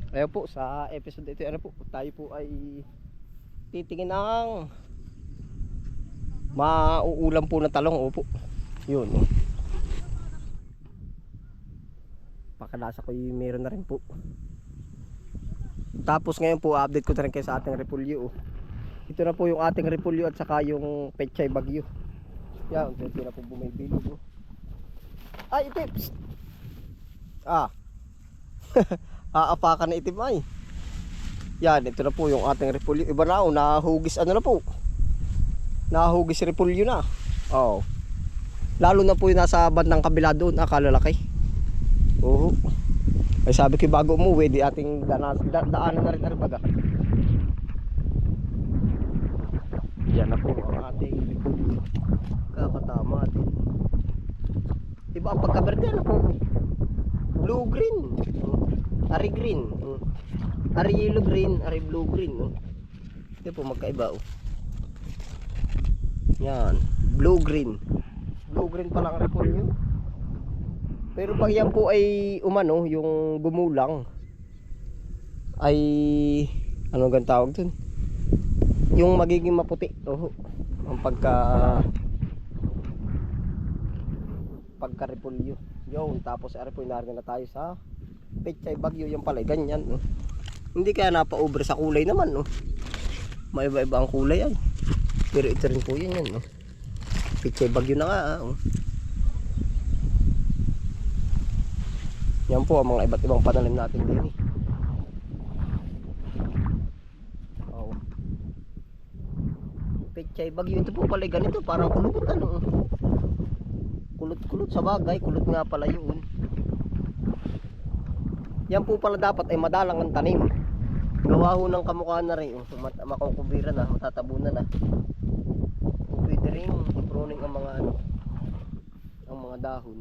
Ayun po, sa episode ito, ano po, tayo po ay titingin ng mauulam po ng talong. Opo, yun. Pakalasa ko yung meron na rin po. Tapos ngayon po, update ko na rin kayo sa ating repulyo. Ito na po yung ating repulyo at saka yung pechay bagyo. Yan, unti na po bumibilog. Ay, itim! Psst! Ah, aapakan na itim ay. Yan, ito na po yung ating repulyo. Iba na o, nahugis ano na po. Nahugis repulyo na. Oh. Lalo na po yung nasa bandang kabila doon, kalalaki. Oo. Ay sabi ko bago umuwi, di ating daanan na rin baga. Yan na po ang ating repulyo. Kakatama din. Diba ang pagkaberde ano po? Blue green. Ari green. Ari yellow green, ari blue green. Ito po magkaiba oh. Yan, blue green. Blue green pa lang ang repolyo. Pero pag yan po ay umano, yung gumulang ay ano gan tawag dun? Yung magiging maputi. Oh, ang pagka repolyo. Yun, tapos ari po inaarga na tayo sa pechay bagyo, yung pala ganyan, no? Hindi kaya napa-over sa kulay naman, no? Maiba-iba ang kulay ay. Pero ito rin po yan, no? Pechay bagyo na nga, oh. Yan po ang mga iba't ibang pananim natin din, eh. Oh. Pechay bagyo, ito po pala ganito, parang kulot, ano? Kulot-kulot sa bagay, kulot nga pala yun. Yan po pala dapat ay madalang ang tanim. Gawa ho ng kamukha na rin, makukubira na, matatabunan na. Pwede rin pruning ang mga ano, ang mga dahon.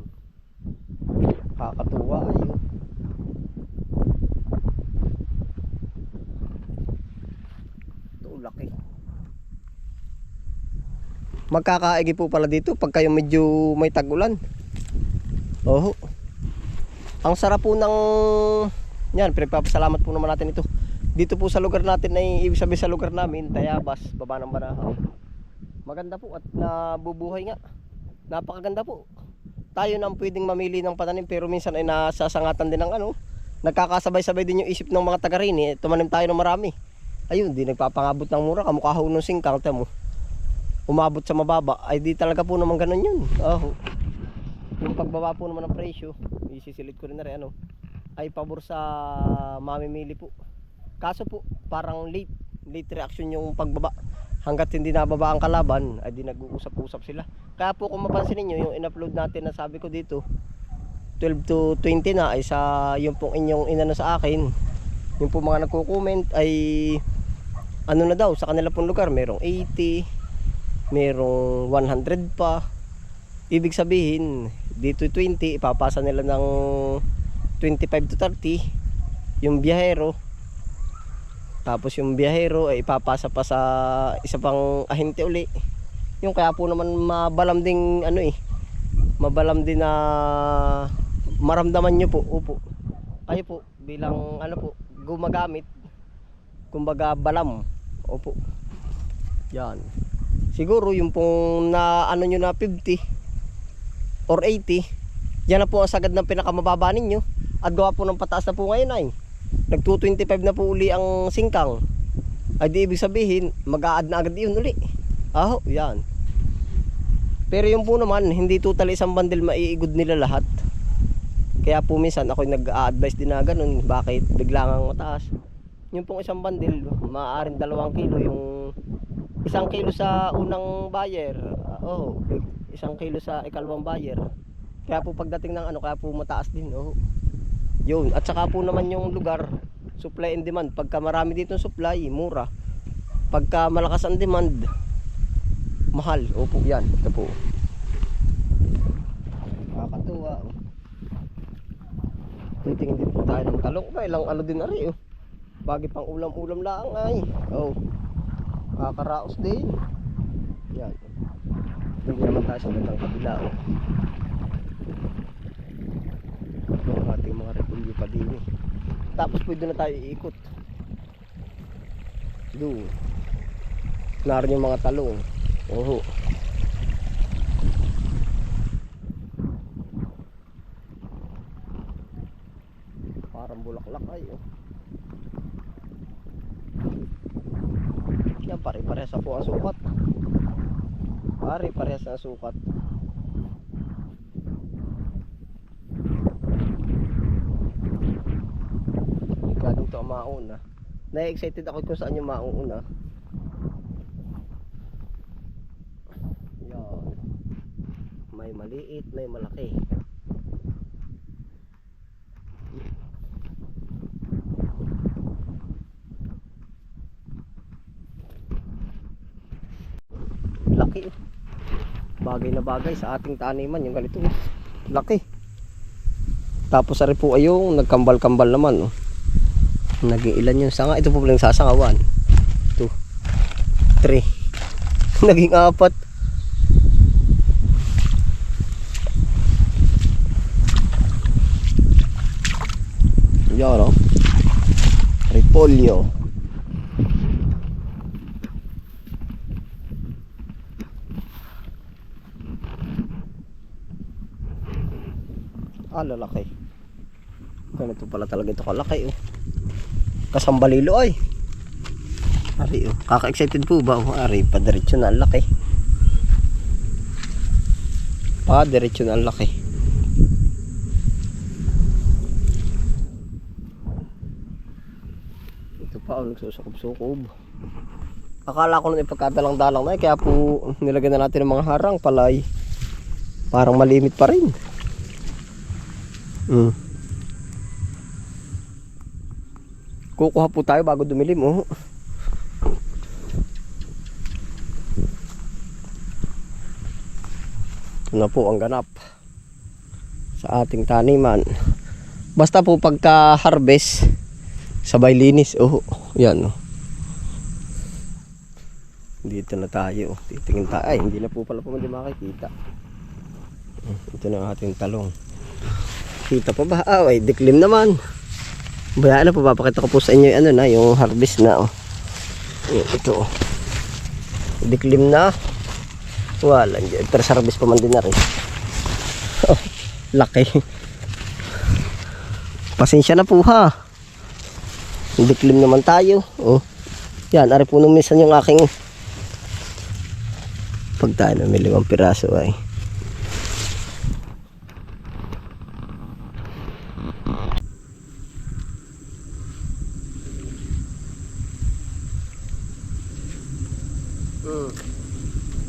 Kakatuwa ayun. Ito laki. Magkakaigi po pala dito pag kayo medyo may tag-ulan. Oh. Ang sarap po ng yan, pinagpapasalamat po naman natin ito. Dito po sa lugar natin ay ibig sabihin sa lugar namin, Tayabas, baba ng Banahaw. Maganda po at nabubuhay nga. Napakaganda po. Tayo nang pwedeng mamili ng pananim pero minsan ay nasasangatan din ng ano. Nagkakasabay-sabay din yung isip ng mga taga rin eh. Tumanim tayo ng marami. Ayun, di nagpapangabot ng mura. Kamukha ho ng singkang, tamo. Umabot sa mababa. Ay di talaga po naman ganun yun. Oh. Yung pagbaba po naman ng presyo, isisilid ko rin na rin ano, ay pabor sa mamimili po. Kaso po, parang late reaction yung pagbaba. Hanggat hindi nababa ang kalaban, ay di nag-uusap-usap sila. Kaya po kung mapansin niyo yung in-upload natin na sabi ko dito, 12 to 20 na ay sa yung pong inyong inano sa akin. Yung po mga nagko-comment ay ano na daw sa kanila pong lugar, merong 80, merong 100 pa. Ibig sabihin, dito 20, ipapasa nila ng 25 to 30 yung biyahero. Tapos yung biyahero ay ipapasa pa sa isa pang ahente uli. Yung kaya po naman mabalam ding ano eh. Mabalam din na maramdaman nyo po. Opo. Kayo po bilang ano po gumagamit. Kumbaga balam. Opo. Yan. Siguro yung pong na ano nyo na 50 or 80. Yan na po ang sagad ng pinakamababa ninyo. At gawa po ng pataas na po ngayon ay. Nag-225 na po uli ang singkang. Ay di ibig sabihin mag-a-add na agad yun uli. Aho, yan. Pero yung po naman hindi totally isang bundle maiigod nila lahat. Kaya po minsan ako nag-a-advise din na ganun. Bakit biglang ang mataas. Yung pong isang bundle maaaring 2 kilo. Yung 1 kilo sa unang buyer. Oh, 1 kilo sa ikalawang buyer. Kaya po pagdating ng ano, kaya po mataas din. Oh. Yun, at saka po naman yung lugar, supply and demand. Pagka marami dito supply, mura. Pagka malakas ang demand, mahal. Opo, yan. Ito po. Nakakatuwa. Titingin din po tayo ng talong. Ba, ilang ano din na rin. Oh. Bagi pang ulam-ulam lang ay. Oh. Kakaraos din. Yan. Tingnan naman tayo sa gandang kabila. Oh. Yung ating mga repulyo pa din eh. Tapos pwede na tayo iikot. Doon. Naroon yung mga talong. Oo. Parang bulaklak ay oh. Yan pare-parehas na po ang sukat. Pare-parehas na sukat. Ika dito ang mauna. Na-excited ako kung saan yung mauna. Yan. May maliit, may malaki. Laki. Bagay na bagay sa ating taniman yung ganito. Laki. Tapos ari po ay yung nagkambal-kambal naman oh. Naging ilan yung sanga. Ito po lang sasanga 1 2 3 naging 4. Yan oh. Repolyo. Lalaki. Ganito pala talaga ito kalaki oh. Kasambalilo ay. Ari oh. Kaka-excited po ba oh? Ari pa diretso na ang laki. Pa diretso na ang laki. Ito pa oh, nagsusukob-sukob. Akala ko nung ipagkadalang-dalang na kaya po nilagyan na natin ng mga harang palay. Parang malimit pa rin. Kukuha po tayo bago dumilim oh. Ito na po ang ganap sa ating taniman. Basta po pagka harvest sabay linis oh. Yan oh. Dito na tayo. Titingin tayo. Ay hindi na po pala hindi makikita. Ito na ang ating talong. Kita pa ba? Ay, diklim naman. Bayaan na po, papakita ko po sa inyo yung ano na, yung harvest na oh. Ito oh. Diklim na. Wala, first harvest pa man din na rin. Oh, laki. Pasensya na po ha. Diklim naman tayo. Oh. Yan, ari po nung minsan yung aking pag tayo na may 5 piraso ay.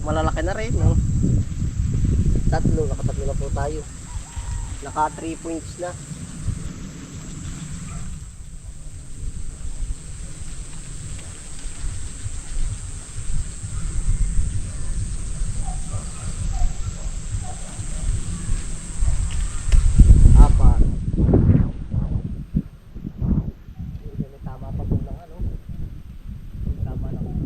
Malalaki na rin no? Nakatatlo na po tayo. Naka 3 points na. Apat. May tama pa po lang ano. Tama lang.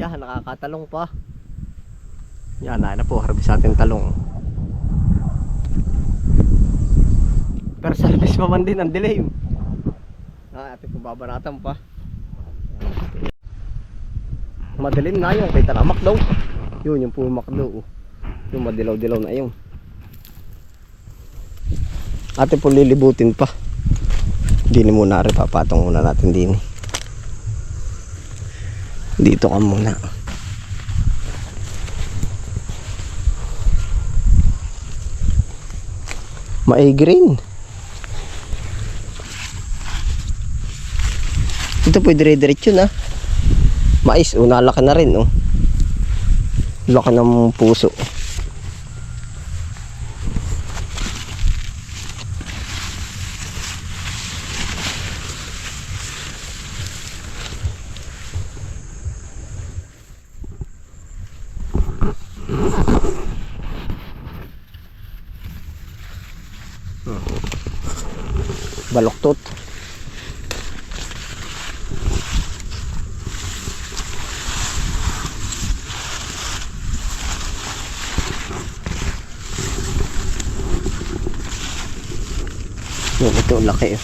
Yan, nakakatalong pa. Yan, na po, harvest natin talong. Pero service pa man din ang delay. Ate po babanatan pa. Madilim na yung kita na makdaw. Yun, yung po makdaw. Yung madilaw-dilaw na yun. Ate po lilibutin pa. Dini muna rin, papatong muna natin din. Dito ka muna. May green. Ito po dire-diretso na. Mais, nalaki na rin, oh. Laki ng puso. Baloktot. Ito laki.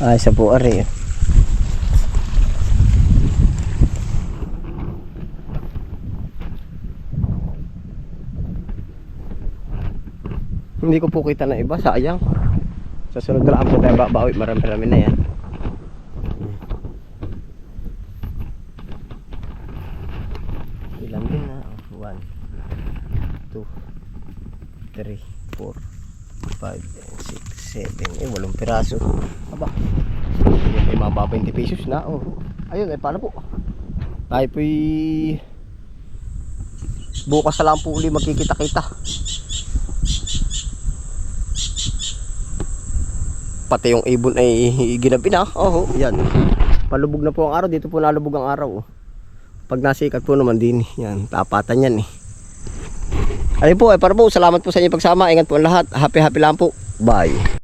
Ay, sa po ari. Hindi ko po kita na iba, sayang. Sa sunod na lang po tayo babawi, marami-rami na yan. Ilan din na? 1, 2, 3, 4, 5, 6, 7. 8 piraso. Aba, may mababa 20 pesos na. Ayun, paano po? Tayo po'y bukas na lang po uli magkikita-kita. Pati yung ibon ay ginabi na. Yan. Palubog na po ang araw. Dito po nalubog ang araw. Pag nasikat po naman din. Yan, tapatan yan eh. Ayun po, para po. Salamat po sa inyong pagsama. Ingat po ang lahat. Happy lang po. Bye.